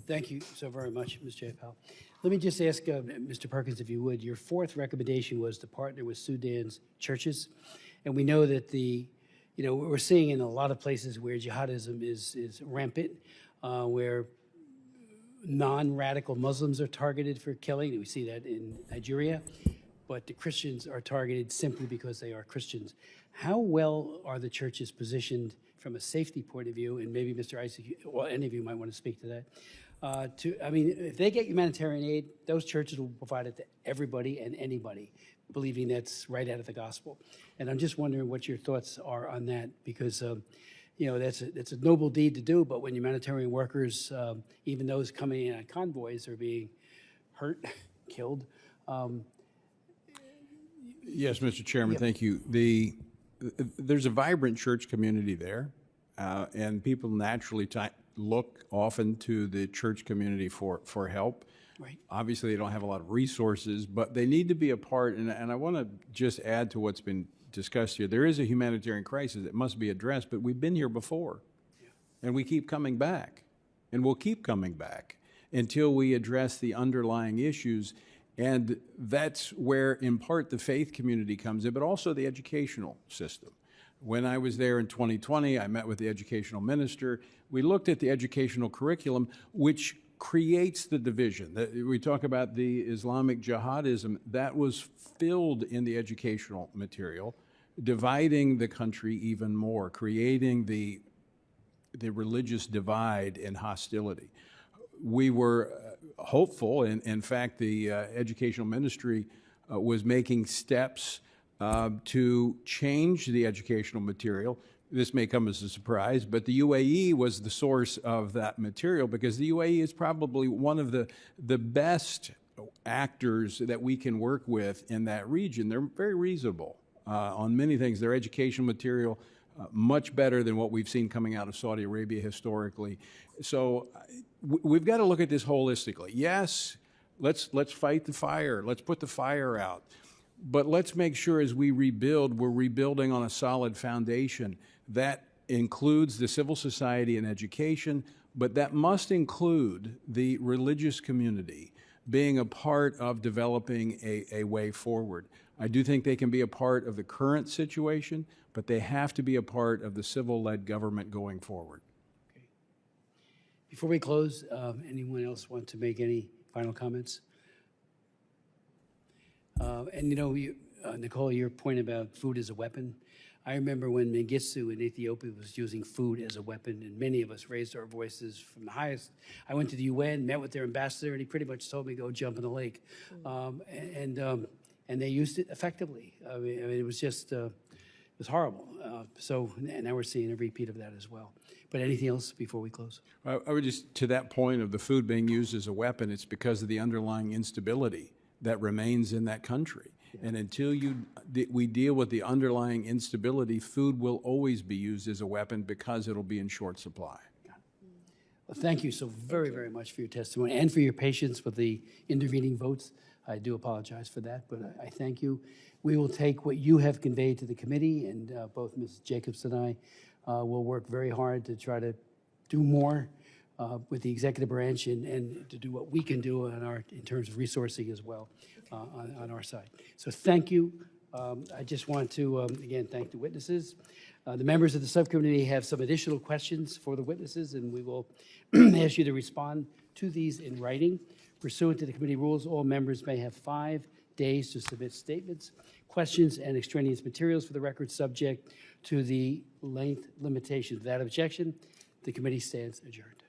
Thank you so very much, Ms. J. Powell. Let me just ask Mr. Perkins, if you would, your fourth recommendation was to partner with Sudan's churches. And we know that we're seeing in a lot of places where jihadism is rampant, where non-radical Muslims are targeted for killing. We see that in Nigeria, but the Christians are targeted simply because they are Christians. How well are the churches positioned from a safety point of view? And maybe Mr. Isaac, well, any of you might want to speak to that. If they get humanitarian aid, those churches will provide it to everybody and anybody, believing that's right out of the gospel. And I'm just wondering what your thoughts are on that, because that's a noble deed to do, but when humanitarian workers, even those coming in on convoys, are being hurt, killed. Yes, Mr. Chairman, Yep. thank you. There's a vibrant church community there, and people naturally look often to the church community for help. Right. Obviously, they don't have a lot of resources, but they need to be a part, and I want to just add to what's been discussed here. There is a humanitarian crisis that must be addressed, but we've been here before, and we keep coming back, and we'll keep coming back until we address the underlying issues. And that's where, in part, the faith community comes in, but also the educational system. When I was there in 2020, I met with the educational minister. We looked at the educational curriculum, which creates the division. We talk about the Islamic jihadism. That was filled in the educational material, dividing the country even more, creating the religious divide and hostility. We were hopeful, and in fact, the educational ministry was making steps to change the educational material. This may come as a surprise, but the UAE was the source of that material, because the UAE is probably one of the best actors that we can work with in that region. They're very reasonable on many things. Their educational material, much better than what we've seen coming out of Saudi Arabia historically. So we've got to look at this holistically. Yes, let's fight the fire. Let's put the fire out. But let's make sure as we rebuild, we're rebuilding on a solid foundation. That includes the civil society and education, but that must include the religious community being a part of developing a way forward. I do think they can be a part of the current situation, but they have to be a part of the civil-led government going forward. Okay. Before we close, anyone else want to make any final comments? Nicole, your point about food as a weapon, I remember when Mengistu in Ethiopia was using food as a weapon, and many of us raised our voices from the highest. I went to the UN, met with their ambassador, and he pretty much told me, go jump in the lake. And they used it effectively. I mean it was just, it was horrible. And now we're seeing a repeat of that as well. But anything else before we close? I would just, to that point of the food being used as a weapon, it's because of the underlying instability that remains in that country. And until we deal with the underlying instability, food will always be used as a weapon because it'll be in short supply. Well, thank you so very, very much for your testimony and for your patience with the intervening votes. I do apologize for that, but I thank you. We will take what you have conveyed to the committee, and both Ms. Jacobs and I will work very hard to try to do more with the executive branch and to do what we can do in terms of resourcing as well on our side. So thank you. I just want to, again, thank the witnesses. The members of the subcommittee have some additional questions for the witnesses, and we will ask you to respond to these in writing. Pursuant to the committee rules, all members may have 5 days to submit statements, questions, and extraneous materials for the record, subject to the length limitations. Without objection, the committee stands adjourned.